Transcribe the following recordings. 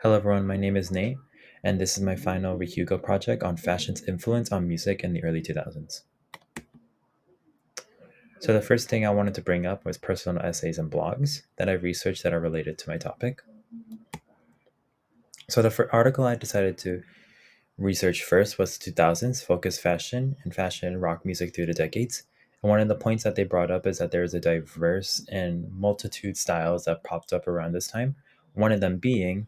Hello everyone, my name is Nate, and this is my final REHUGO project on fashion's influence on music in the early 2000s. So the first thing I wanted to bring up was personal essays and blogs that I researched that are related to my topic. So the article I decided to research first was 2000s focus fashion and fashion rock music through the decades. And one of the points that they brought up is that there is a diverse and multitude styles that popped up around this time. One of them being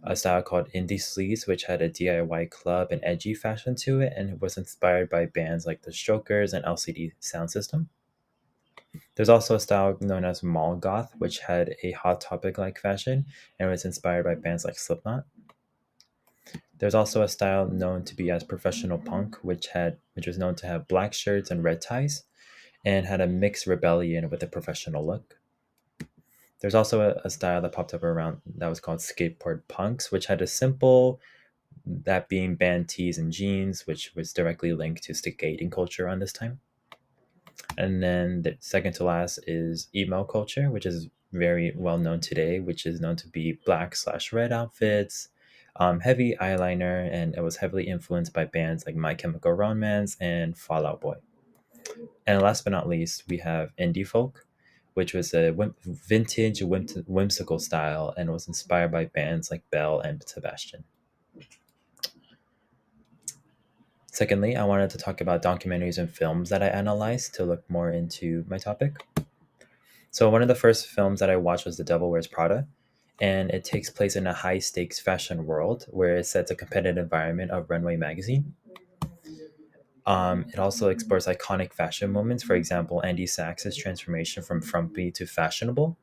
a style called indie sleaze, which had a DIY club and edgy fashion to it, and it was inspired by bands like the Strokers and LCD Sound System. There's also a style known as mall goth, which had a hot topic like fashion and was inspired by bands like Slipknot. There's also a style known to be as professional punk, which was known to have black shirts and red ties, and had a mixed rebellion with a professional look. There's also a style that popped up around that was called skateboard punks, which had a simple, that being band tees and jeans, which was directly linked to skating culture around this time. And then the second to last is emo culture, which is very well known today, which is known to be black/red outfits, heavy eyeliner, and it was heavily influenced by bands like My Chemical Romance and Fall Out Boy. And last but not least, we have indie folk, which was a vintage whimsical style and was inspired by bands like Belle and Sebastian. Secondly, I wanted to talk about documentaries and films that I analyzed to look more into my topic. So, one of the first films that I watched was The Devil Wears Prada, and it takes place in a high stakes fashion world where it sets a competitive environment of Runway magazine. It also explores iconic fashion moments, for example, Andy Sachs's transformation from frumpy to fashionable,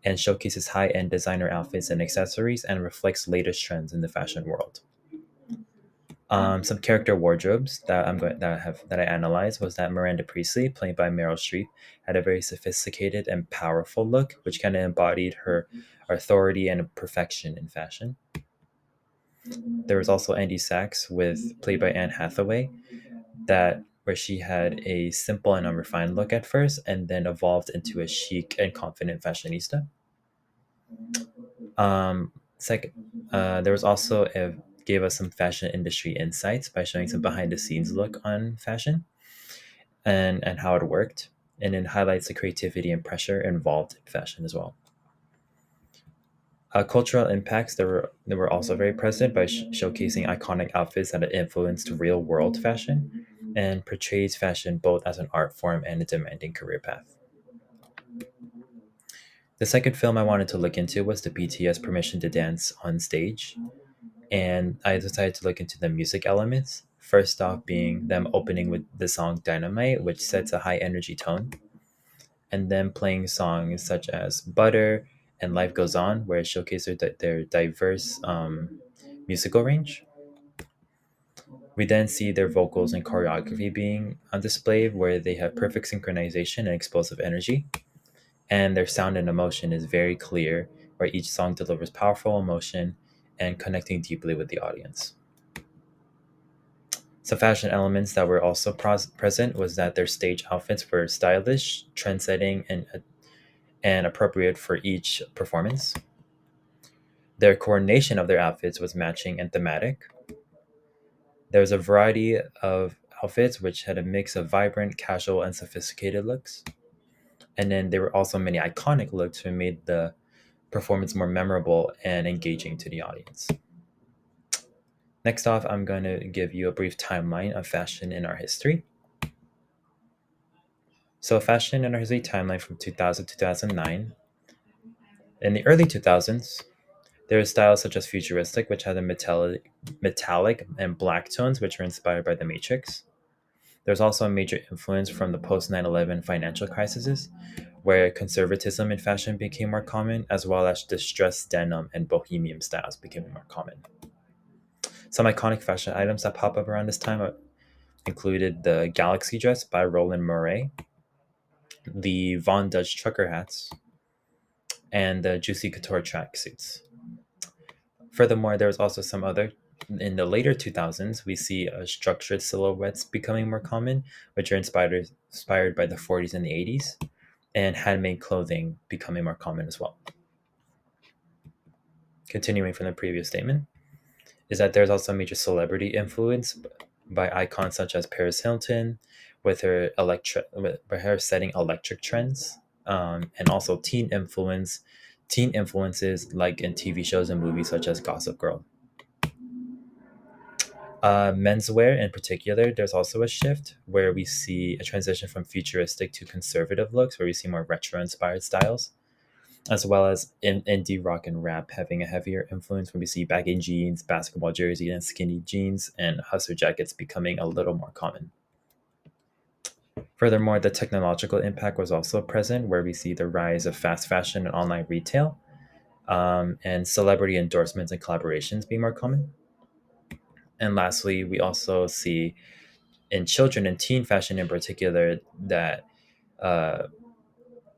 and showcases high end designer outfits and accessories and reflects latest trends in the fashion world. Some character wardrobes that I analyzed was that Miranda Priestley, played by Meryl Streep, had a very sophisticated and powerful look, which kind of embodied her authority and perfection in fashion. There was also Andy Sachs, with played by Anne Hathaway, that where she had a simple and unrefined look at first, and then evolved into a chic and confident fashionista. Second, there was also gave us some fashion industry insights by showing some behind the scenes look on fashion and how it worked, and it highlights the creativity and pressure involved in fashion as well. Cultural impacts that were also very present by showcasing iconic outfits that had influenced real world fashion and portrays fashion both as an art form and a demanding career path. The second film I wanted to look into was the BTS Permission to Dance on Stage, and I decided to look into the music elements. First off, being them opening with the song Dynamite, which sets a high energy tone, and then playing songs such as Butter and Life Goes On, where it showcases their diverse musical range. We then see their vocals and choreography being on display, where they have perfect synchronization and explosive energy, and their sound and emotion is very clear, where each song delivers powerful emotion and connecting deeply with the audience. Some fashion elements that were also present was that their stage outfits were stylish, trend-setting, and appropriate for each performance. Their coordination of their outfits was matching and thematic. There was a variety of outfits which had a mix of vibrant, casual, and sophisticated looks. And then there were also many iconic looks which made the performance more memorable and engaging to the audience. Next off, I'm going to give you a brief timeline of fashion in our history. So, fashion in our history timeline from 2000 to 2009. In the early 2000s, there were styles such as futuristic, which had a metallic and black tones, which were inspired by the Matrix. There's also a major influence from the post 9/11 financial crises, where conservatism in fashion became more common, as well as distressed denim and bohemian styles became more common. Some iconic fashion items that pop up around this time included the Galaxy dress by Roland Mouret, the Von Dutch trucker hats, and the Juicy Couture tracksuits. Furthermore, there was also some other. In the later 2000s, we see structured silhouettes becoming more common, which are inspired by the 40s and the 80s, and handmade clothing becoming more common as well. continuing from the previous statement, is that there's also major celebrity influence by icons such as Paris Hilton, by her setting electric trends, and also teen influences like in TV shows and movies such as Gossip Girl. Menswear in particular, there's also a shift where we see a transition from futuristic to conservative looks, where we see more retro inspired styles, as well as in indie rock and rap having a heavier influence when we see baggy jeans, basketball jerseys, and skinny jeans, and hustler jackets becoming a little more common. Furthermore, the technological impact was also present, where we see the rise of fast fashion and online retail, and celebrity endorsements and collaborations being more common. And lastly, we also see in children and teen fashion in particular that uh,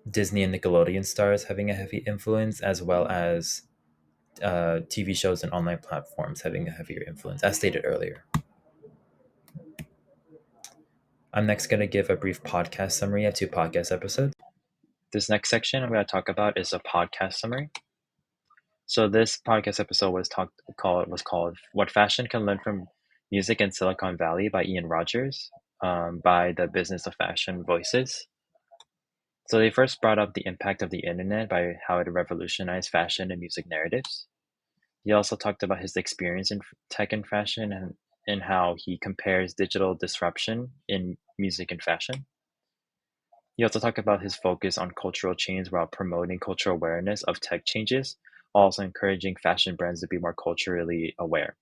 Disney and Nickelodeon stars having a heavy influence, as well as TV shows and online platforms having a heavier influence, as stated earlier. I'm next going to give a brief podcast summary of two podcast episodes. This next section I'm going to talk about is a podcast summary. So this podcast episode was called "What Fashion Can Learn from Music in Silicon Valley" by Ian Rogers, by the Business of Fashion Voices. So they first brought up the impact of the internet by how it revolutionized fashion and music narratives. He also talked about his experience in tech and fashion and how he compares digital disruption in music and fashion. He also talked about his focus on cultural change while promoting cultural awareness of tech changes, while also encouraging fashion brands to be more culturally aware.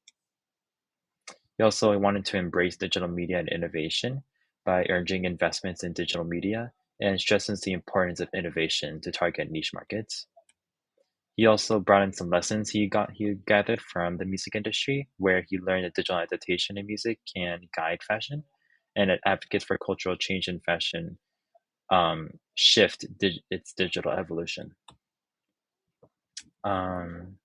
He also wanted to embrace digital media and innovation by urging investments in digital media and stresses the importance of innovation to target niche markets. He also brought in some lessons he gathered from the music industry, where he learned that digital adaptation in music can guide fashion, and it advocates for cultural change in fashion its digital evolution. Um,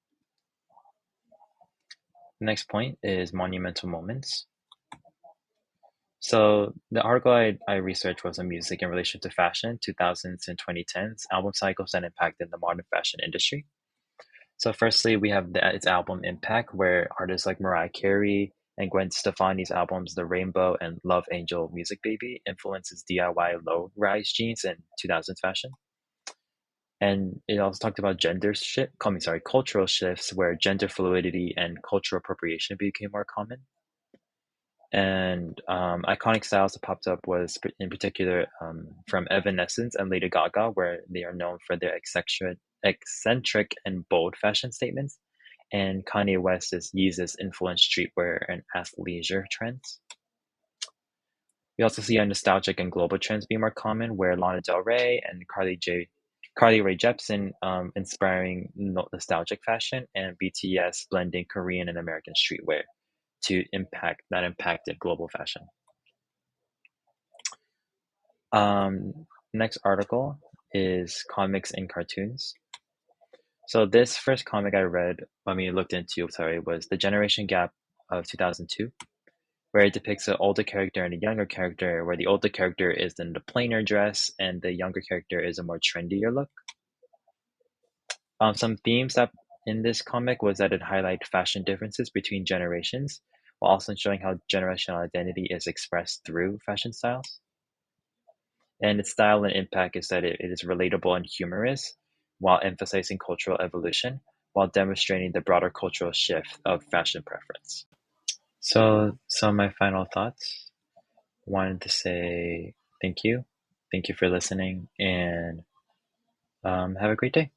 Next point is monumental moments. So the article I researched was on music in relation to fashion, 2000s and 2010s, album cycles that impacted the modern fashion industry. So firstly, we have its album impact, where artists like Mariah Carey and Gwen Stefani's albums The Rainbow and Love Angel Music Baby influences DIY low-rise jeans and 2000s fashion. And it also talked about cultural shifts where gender fluidity and cultural appropriation became more common. And iconic styles that popped up was in particular from Evanescence and Lady Gaga, where they are known for their eccentric and bold fashion statements, and Kanye West's Yeezus influenced streetwear and athleisure trends. We also see nostalgic and global trends being more common, where Lana Del Rey and Carly Rae Jepsen inspiring nostalgic fashion, and BTS blending Korean and American streetwear that impacted global fashion. Next article is comics and cartoons. So this first comic I read, looked into, was The Generation Gap of 2002, where it depicts an older character and a younger character, where the older character is in the plainer dress and the younger character is a more trendier look. Some themes that in this comic was that it highlighted fashion differences between generations, while also showing how generational identity is expressed through fashion styles. And its style and impact is that it is relatable and humorous, while emphasizing cultural evolution, while demonstrating the broader cultural shift of fashion preference. So, some of my final thoughts. Wanted to say thank you. Thank you for listening, and have a great day.